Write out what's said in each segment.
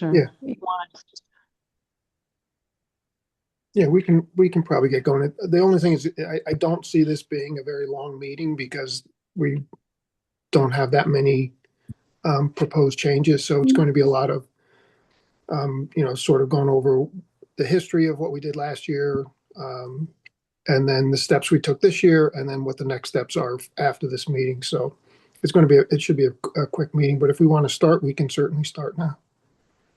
Yeah, You want yeah, we can probably get going. The only thing is I don't see this being a very long meeting because we don't have that many proposed changes. So it's going to be a lot of sort of going over the history of what we did last year, um, and then the steps we took this year, and then what the next steps are after this meeting. So it should be a quick meeting, but if we want to start, we can certainly start now.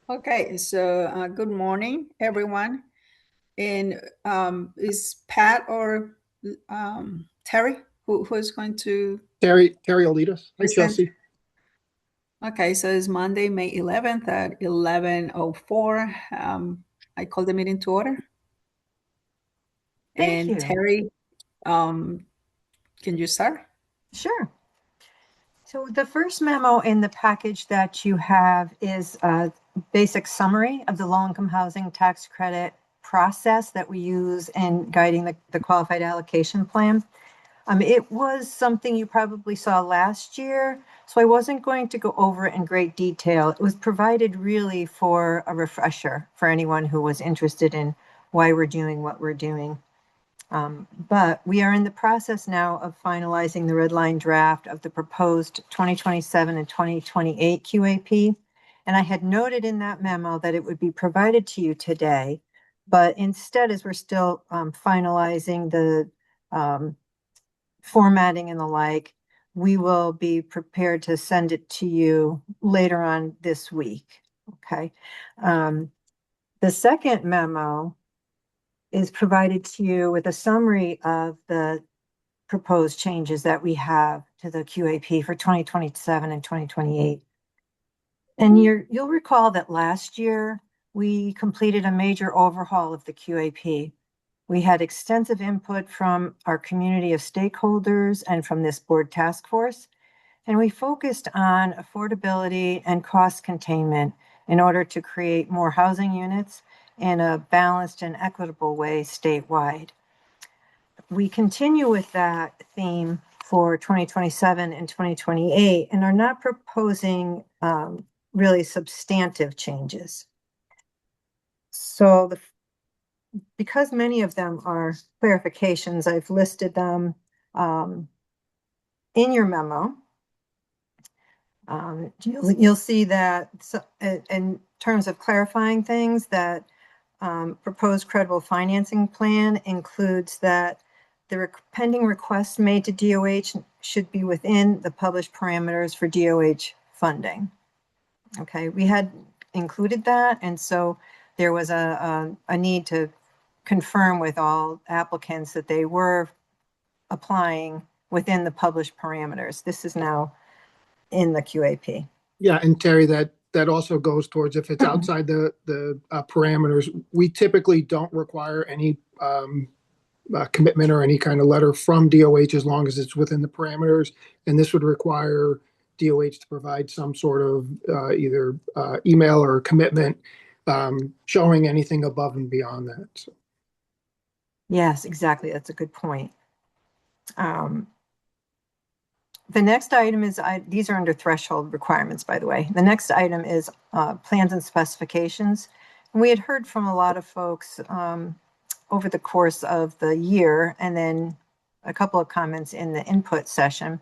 Okay, so good morning, everyone. And is Pat or Terry who's going to Terry will lead us. Hi, present? Chelsea. Okay, so it's Monday, May 11th at 11:04. I call the meeting to order. Thank And you. Terry, can you start? Sure. So the first memo in the package that you have is a basic summary of the low-income housing tax credit process that we use in guiding the qualified allocation plan. It was something you probably saw last year, so I wasn't going to go over it in great detail. It was provided really for a refresher for anyone who was interested in why we're doing what we're doing. But we are in the process now of finalizing the red line draft of the proposed 2027 and 2028 QAP. And I had noted in that memo that it would be provided to you today, but instead, as we're still finalizing the formatting and the like, we will be prepared to send it to you later on this week. Okay. The second memo is provided to you with a summary of the proposed changes that we have to the QAP for 2027 and 2028. And you'll recall that last year we completed a major overhaul of the QAP. We had extensive input from our community of stakeholders and from this board task force, and we focused on affordability and cost containment in order to create more housing units in a balanced and equitable way statewide. We continue with that theme for 2027 and 2028 and are not proposing really substantive changes. So because many of them are clarifications, I've listed them in your memo. You'll see that in terms of clarifying things, that proposed credible financing plan includes that the pending requests made to DOH should be within the published parameters for DOH funding. Okay, we had included that, and so there was a need to confirm with all applicants that they were applying within the published parameters. This is now in the QAP. Yeah, and Terry, that also goes towards if it's outside the parameters. We typically don't require any commitment or any kind of letter from DOH as long as it's within the parameters. And this would require DOH to provide some sort of either email or commitment showing anything above and beyond that. So. Yes, exactly. That's a good point. The next item is, these are under threshold requirements, by the way. The next item is plans and specifications. And we had heard from a lot of folks over the course of the year, and then a couple of comments in the input session,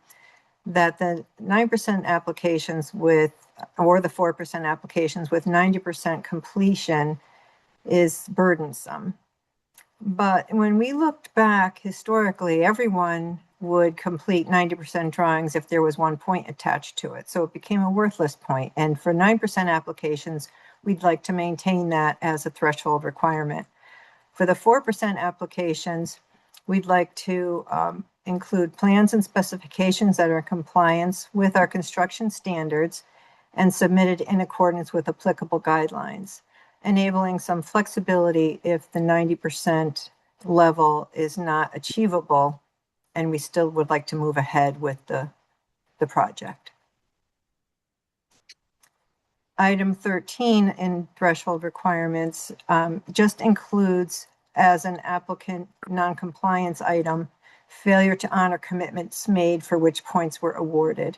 that the 9% applications or the 4% applications with 90% completion is burdensome. But when we looked back historically, everyone would complete 90% drawings if there was 1 point attached to it. So it became a worthless point. And for 9% applications, we'd like to maintain that as a threshold requirement. For the 4% applications, we'd like to include plans and specifications that are in compliance with our construction standards and submitted in accordance with applicable guidelines, enabling some flexibility if the 90% level is not achievable and we still would like to move ahead with the project. Item 13 in threshold requirements just includes, as an applicant non-compliance item, failure to honor commitments made for which points were awarded.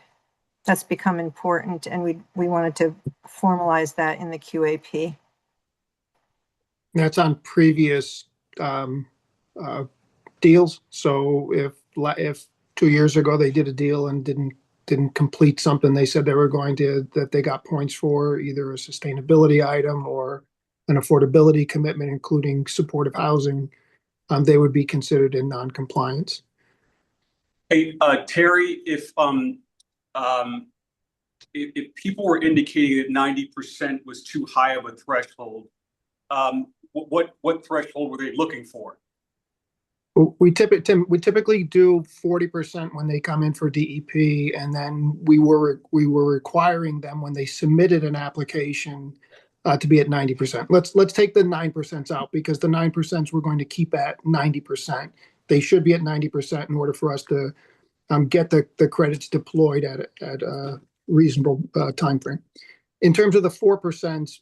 That's become important, and we wanted to formalize that in the QAP. That's on previous uh, deals. So if 2 years ago they did a deal and didn't complete something they said they were going to, that they got points for either a sustainability item or an affordability commitment, including supportive housing, they would be considered in non-compliance. Hey, Terry, if people were indicating that 90% was too high of a threshold, what threshold were they looking for? We typically do 40% when they come in for DEP, and then we were requiring them when they submitted an application to be at 90%. Let's take the 9% out, because the 9% we're going to keep at 90%. They should be at 90% in order for us to get the credits deployed at a reasonable time frame. In terms of the 4%,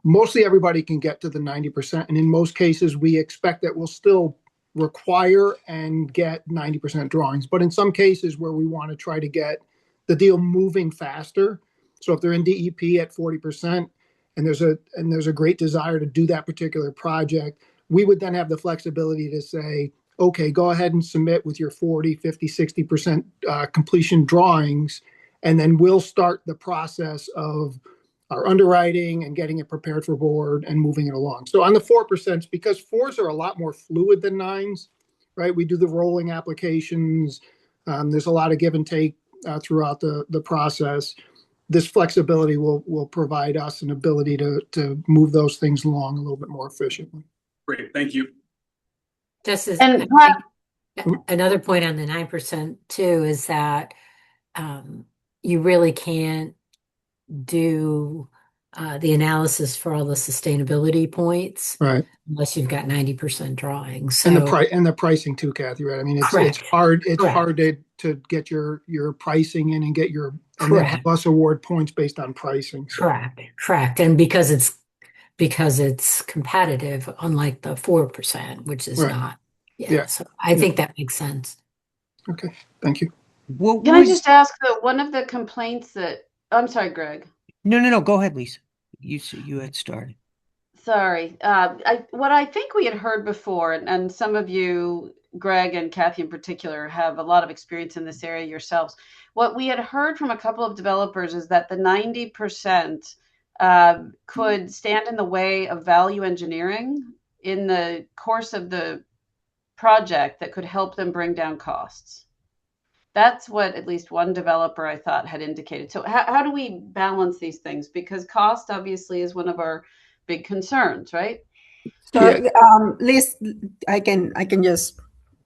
mostly everybody can get to the 90%. And in most cases, we expect that we'll still require and get 90% drawings. But in some cases where we want to try to get the deal moving faster, so if they're in DEP at 40% and there's a great desire to do that particular project, we would then have the flexibility to say, okay, go ahead and submit with your 40, 50, 60% completion drawings, and then we'll start the process of our underwriting and getting it prepared for board and moving it along. So on the 4%, because 4s are a lot more fluid than 9s, right? We do the rolling applications. There's a lot of give and take throughout the process. This flexibility will provide us an ability to move those things along a little bit more efficiently. Great, thank you. Just as And another point on the 9% too is that you really can't do the analysis for all the sustainability points, right, unless you've got 90% drawings. So, and the pricing too, Kathy, right? I mean, it's hard to get your pricing in and get and then have us award points based on pricing. So. Correct. And because it's competitive, unlike the 4%, which is not. Yeah. So I think that makes sense. Okay, thank you. Can I just ask that one of the complaints that, I'm sorry, Greg. No. Go ahead, Lisa. You had started. Sorry. What I think we had heard before, and some of you, Greg and Kathy in particular, have a lot of experience in this area yourselves. What we had heard from a couple of developers is that the 90% could stand in the way of value engineering in the course of the project that could help them bring down costs. That's what at least one developer I thought had indicated. So how do we balance these things? Because cost obviously is one of our big concerns, right? So, Liz, I can just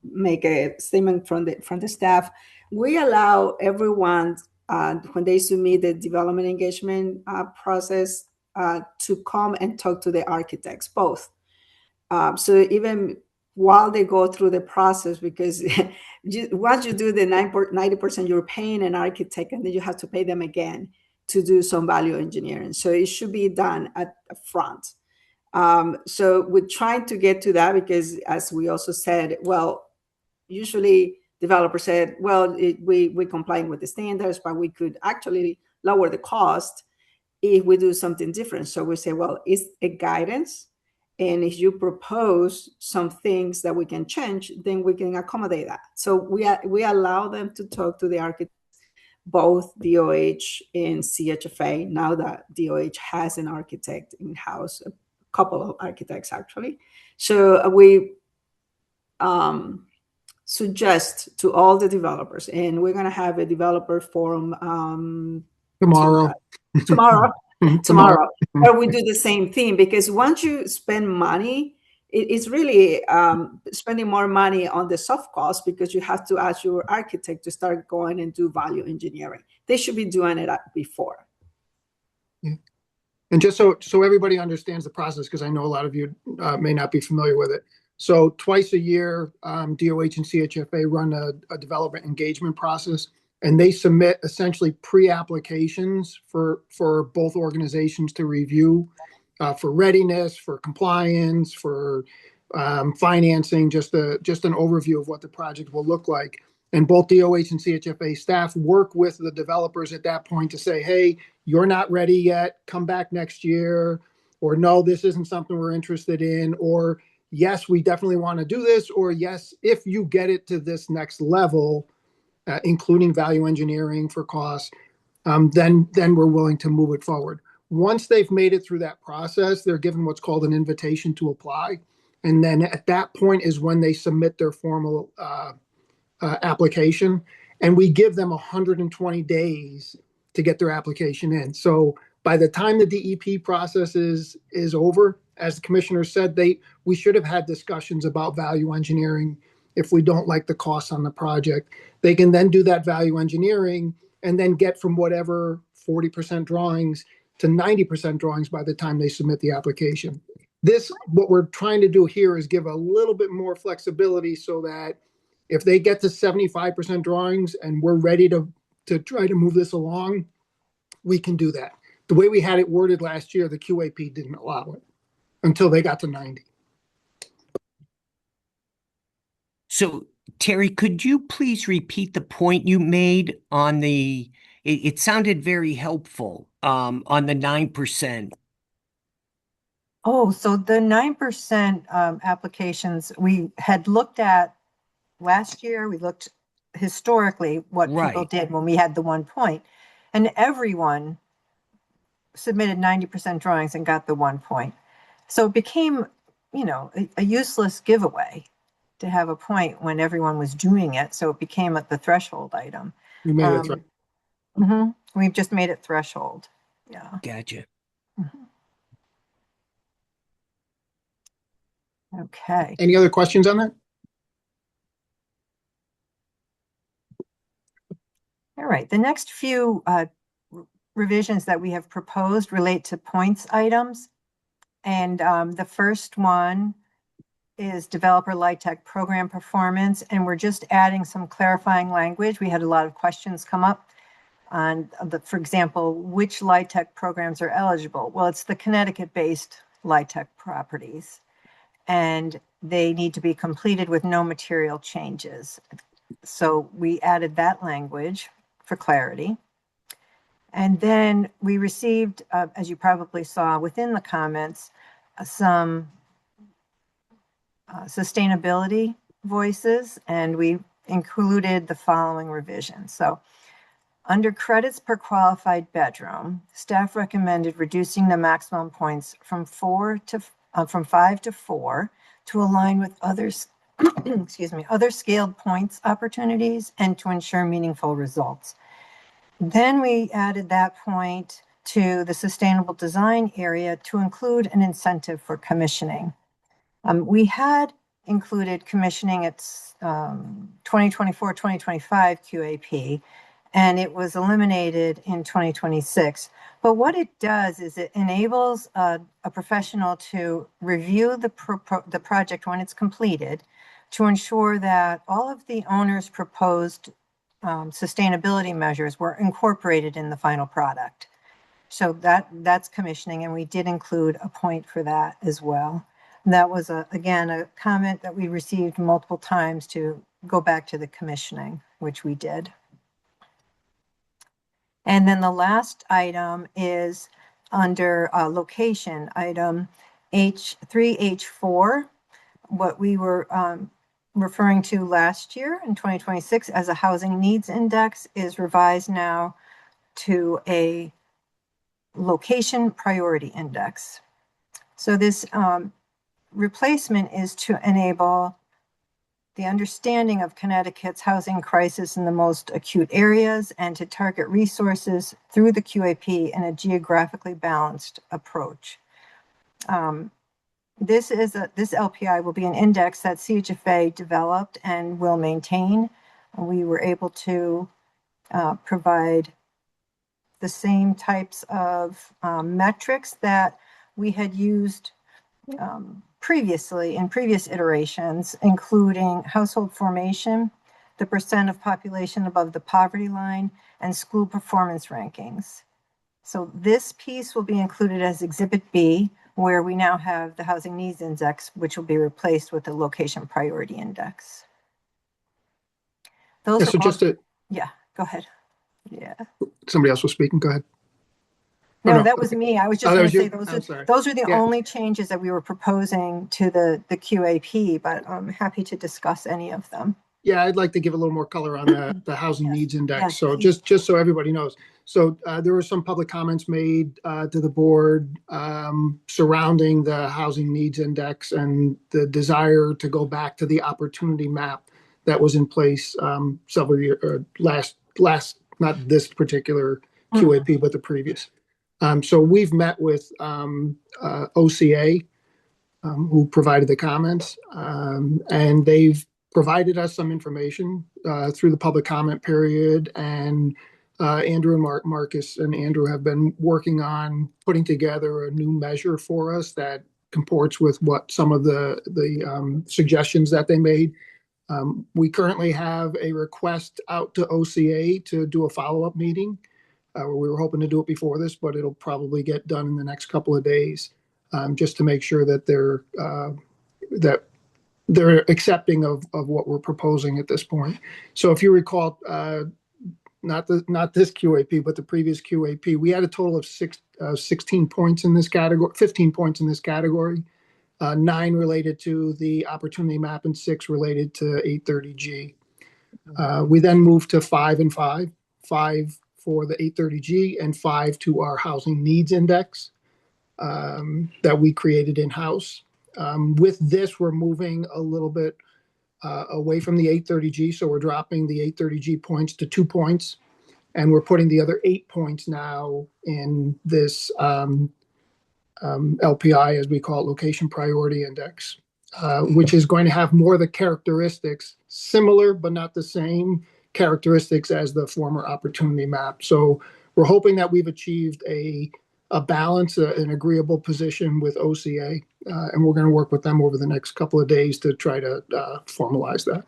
make a statement from the staff. We allow everyone when they submit the development engagement process to come and talk to the architects, both. So even while they go through the process, because once you do the 90%, you're paying an architect, and then you have to pay them again to do some value engineering. So it should be done at the front. So we're trying to get to that because, as we also said, well, usually developers said, well, we're complying with the standards, but we could actually lower the cost if we do something different. So we say, well, it's a guidance. And if you propose some things that we can change, then we can accommodate that. So we allow them to talk to the architects, both DOH and CHFA, now that DOH has an architect in-house, a couple of architects actually. So we suggest to all the developers, and we're going to have a developer forum tomorrow. Tomorrow. Or we do the same thing, because once you spend money, it's really spending more money on the soft cost, because you have to ask your architect to start going and do value engineering. They should be doing it before. Yeah. And just so everybody understands the process, because I know a lot of you may not be familiar with it. So twice a year, DOH and CHFA run a development engagement process. And they submit essentially pre-applications for both organizations to review for readiness, for compliance, for financing, just an overview of what the project will look like. And both DOH and CHFA staff work with the developers at that point to say, hey, you're not ready yet, come back next year, or no, this isn't something we're interested in, or yes, we definitely want to do this, or yes, if you get it to this next level, including value engineering for costs, then we're willing to move it forward. Once they've made it through that process, they're given what's called an invitation to apply. And then at that point is when they submit their formal application, and we give them 120 days to get their application in. So by the time the DEP process is over, as the commissioner said, we should have had discussions about value engineering. If we don't like the costs on the project, they can then do that value engineering and then get from whatever 40% drawings to 90% drawings by the time they submit the application. What we're trying to do here is give a little bit more flexibility so that if they get to 75% drawings and we're ready to try to move this along, we can do that. The way we had it worded last year, the QAP didn't allow it until they got to 90. So, Terry, could you please repeat the point you made on it sounded very helpful, on the 9%. Oh, so the 9% applications we had looked at last year, we looked historically what people Right. did when we had the 1 point, and everyone submitted 90% drawings and got the 1 point. So it became, a useless giveaway to have a point when everyone was doing it. So it became the threshold item. We made it through. We've just made it threshold. Yeah. Gotcha. Okay. Any other questions on that? All right. The next few revisions that we have proposed relate to points items. And the first one is developer LIHTC program performance. And we're just adding some clarifying language. We had a lot of questions come up on, for example, which LIHTC programs are eligible. Well, it's the Connecticut-based LIHTC properties, and they need to be completed with no material changes. So we added that language for clarity. And then we received, as you probably saw within the comments, some sustainability voices, and we included the following revisions. So under credits per qualified bedroom, staff recommended reducing the maximum points from 5 to 4 to align with others, other scaled points opportunities and to ensure meaningful results. Then we added that point to the sustainable design area to include an incentive for commissioning. We had included commissioning at 2024-2025 QAP, and it was eliminated in 2026. But what it does is it enables a professional to review the project when it's completed to ensure that all of the owner's proposed sustainability measures were incorporated in the final product. So that's commissioning, and we did include a point for that as well. And that was, again, a comment that we received multiple times to go back to the commissioning, which we did. And then the last item is under location, item H3H4, what we were referring to last year in 2026 as a housing needs index is revised now to a location priority index. So this replacement is to enable the understanding of Connecticut's housing crisis in the most acute areas and to target resources through the QAP in a geographically balanced approach. This LPI will be an index that CHFA developed and will maintain. We were able to provide the same types of metrics that we had used previously in previous iterations, including household formation, the percent of population above the poverty line, and school performance rankings. So this piece will be included as Exhibit B, where we now have the Housing Needs Index, which will be replaced with the Location Priority Index. Those Yeah, are so just also, to, yeah, go ahead. Yeah. somebody else was speaking. Go ahead. Oh, No, no. that was Okay. me. I was Oh, just that going was to say you? I'm sorry. those are the Yeah. only changes that we were proposing to the QAP, but I'm happy to discuss any of them. Yeah, I'd like to give a little more color on the housing Yes. needs index. Yes, So please. just so everybody knows. So there were some public comments made to the board surrounding the housing needs index and the desire to go back to the opportunity map that was in place several years last not this particular QAP, but the previous. So we've met with OCA, who provided the comments, and they've provided us some information through the public comment period. And Andrew and Marcus and Andrew have been working on putting together a new measure for us that comports with what some of the suggestions that they made. We currently have a request out to OCA to do a follow-up meeting. We were hoping to do it before this, but it'll probably get done in the next couple of days, just to make sure that that they're accepting of what we're proposing at this point. So if you recall, not this QAP, but the previous QAP, we had a total of 16 points in this category, 15 points in this category, 9 related to the opportunity map and 6 related to 830G. We then moved to 5 and 5, 5 for the 830G and 5 to our housing needs index that we created in-house. With this, we're moving a little bit away from the 830G. So we're dropping the 830G points to 2 points, and we're putting the other 8 points now in this LPI, as we call it, location priority index, which is going to have more of the characteristics, similar but not the same characteristics as the former opportunity map. So we're hoping that we've achieved a balance, an agreeable position with OCA, and we're going to work with them over the next couple of days to try to formalize that.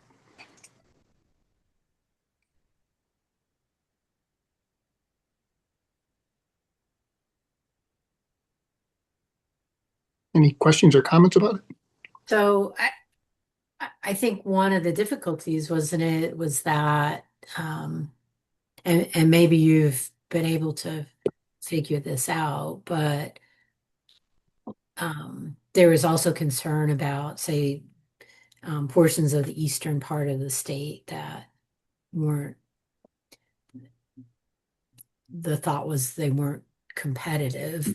Any questions or comments about it? So I think one of the difficulties, wasn't it, was that, and maybe you've been able to figure this out, but there was also concern about, say, portions of the eastern part of the state that weren't, the thought was they weren't competitive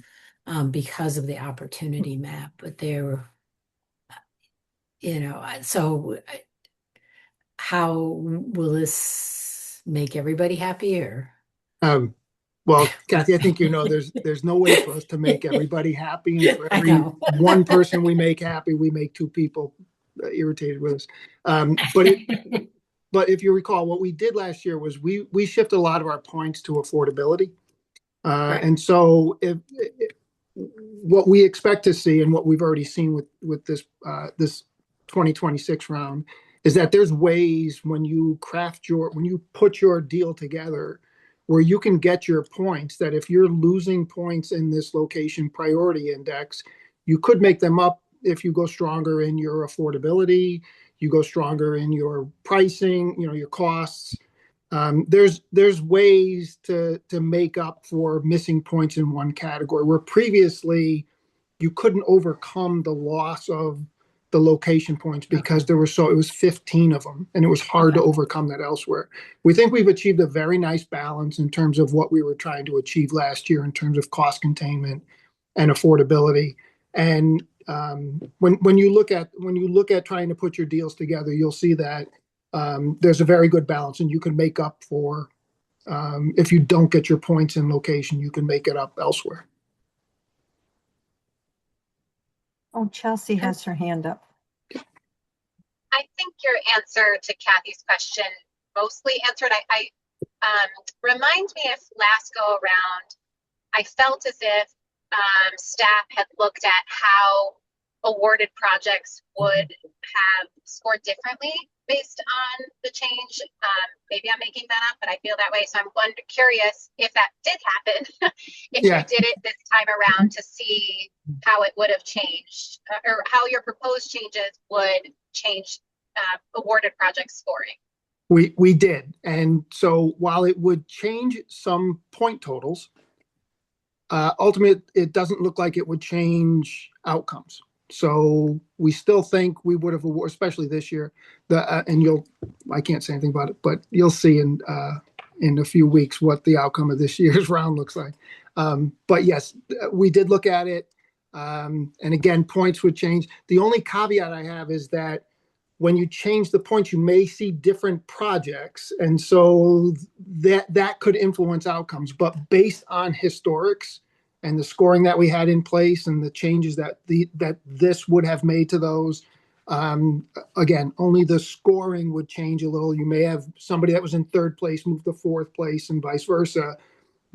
because of the opportunity map, but they were, so how will this make everybody happier? Well, Kathy, I think there's no way for us to make everybody happy, and for I every know. one person we make happy, we make 2 people irritated with us. But if you recall, what we did last year was we shifted a lot of our points to affordability, Right. and so what we expect to see, and what we've already seen with this 2026 round, is that there's ways when you put your deal together where you can get your points, that if you're losing points in this location priority index, you could make them up if you go stronger in your affordability, you go stronger in your pricing, your costs. There's ways to make up for missing points in one category, where previously you couldn't overcome the loss of the location points because it was 15 of them, and it was hard to overcome that elsewhere. We think we've achieved a very nice balance in terms of what we were trying to achieve last year in terms of cost containment and affordability. And when you look at trying to put your deals together, you'll see that there's a very good balance, and you can make up for if you don't get your points in location, you can make it up elsewhere. Oh, Chelsea has her hand up. I think your answer to Kathy's question mostly answered. I reminds me if last go around, I felt as if staff had looked at how awarded projects would have scored differently based on the change. Maybe I'm making that up, but I feel that way. So I'm curious if that did happen, if you did it this time around to see how it would have changed, or how your proposed changes would change awarded project scoring. We did. And so while it would change some point totals, ultimately, it doesn't look like it would change outcomes. So we still think we would have awarded, especially this year, and I can't say anything about it, but you'll see in a few weeks what the outcome of this year's round looks like. But yes, we did look at it. And again, points would change. The only caveat I have is that when you change the points, you may see different projects. And so that could influence outcomes. But based on historics and the scoring that we had in place and the changes that this would have made to those, again, only the scoring would change a little. You may have somebody that was in third place move to fourth place and vice versa.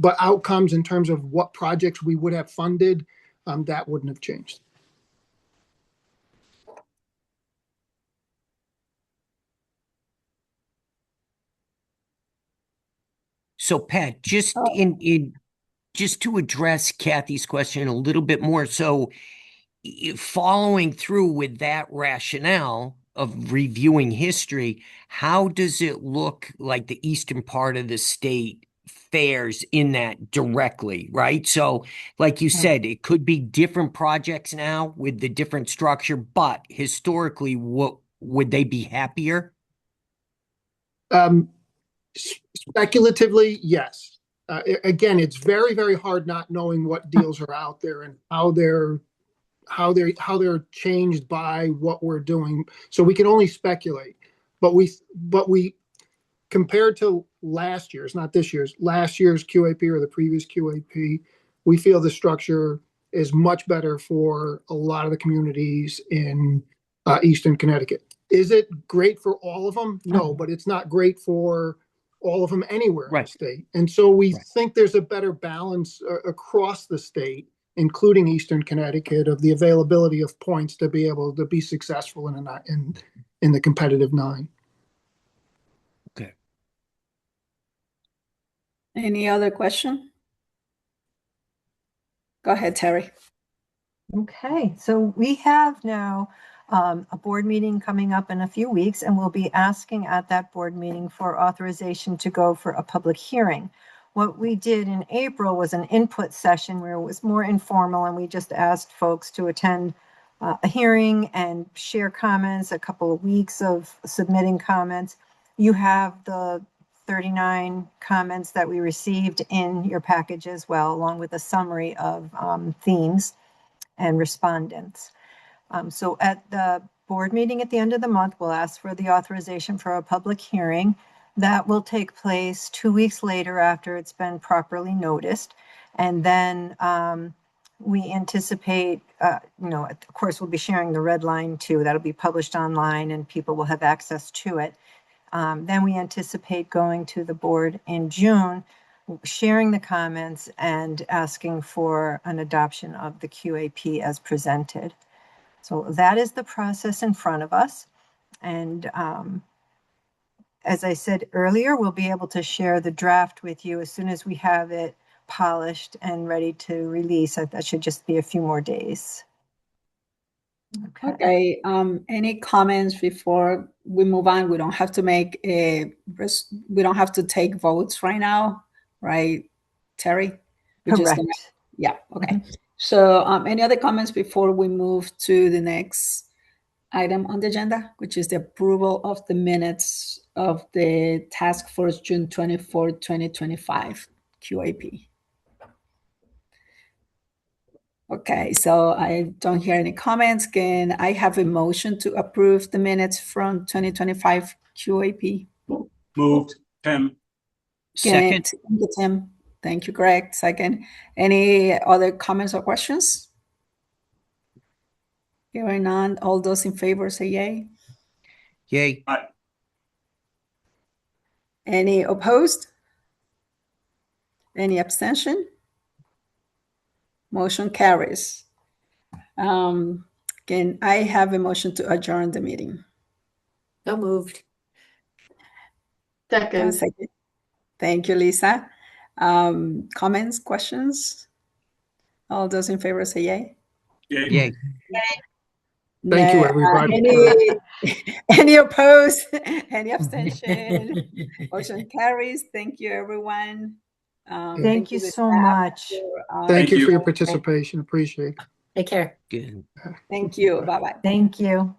But outcomes in terms of what projects we would have funded, that wouldn't have changed. So Pat, just just to address Kathy's question a little bit more, so following through with that rationale of reviewing history, how does it look like the eastern part of the state fares in that directly, right? So like you said, it could be different projects now with the different structure, but historically, what would they be happier? Speculatively, yes. Again, it's very, very hard not knowing what deals are out there and how they're changed by what we're doing. So we can only speculate. But we compared to last year's, not this year's, last year's QAP or the previous QAP, we feel the structure is much better for a lot of the communities in Eastern Connecticut. Is it great for all of them? No, but it's not great for all of them anywhere in the state. And so we think there's a better balance across the state, including Eastern Connecticut, of the availability of points to be able to be successful in the competitive 9. Okay. Any other question? Go ahead, Terry. Okay, so we have now a board meeting coming up in a few weeks, and we'll be asking at that board meeting for authorization to go for a public hearing. What we did in April was an input session where it was more informal, and we just asked folks to attend a hearing and share comments, a couple of weeks of submitting comments. You have the 39 comments that we received in your package as well, along with a summary of themes and respondents. So at the board meeting at the end of the month, we'll ask for the authorization for a public hearing. That will take place 2 weeks later after it's been properly noticed. And then we anticipate, of course, we'll be sharing the red line too. That'll be published online and people will have access to it. Then we anticipate going to the board in June, sharing the comments and asking for an adoption of the QAP as presented. So that is the process in front of us. And as I said earlier, we'll be able to share the draft with you as soon as we have it polished and ready to release. That should just be a few more days. Okay. Any comments before we move on? We don't have to we don't have to take votes right now, right, Terry? Correct. Yeah. Okay. Mm-hmm. So any other comments before we move to the next item on the agenda, which is the approval of the minutes of the task force June 24, 2025 QAP? Okay, so I don't hear any comments. Can I have a motion to approve the minutes from 2025 QAP? Moved, Tim. Second. Thank you, Tim. Thank you, Greg. Second. Any other comments or questions? Hearing none, all those in favor say yay. Yay. Aye. Any opposed? Any abstention? Motion carries. Can I have a motion to adjourn the meeting? So moved. Second. Second. Thank you, Lisa. Comments, questions? All those in favor say yay. Yay. Yay. Thank you, everybody. Any opposed? Any abstention? Motion carries. Thank you, everyone. Thank you the so staff much. for, Thank you you. for your participation. Appreciate it. Take care. Good. Thank you. Bye-bye. Thank you.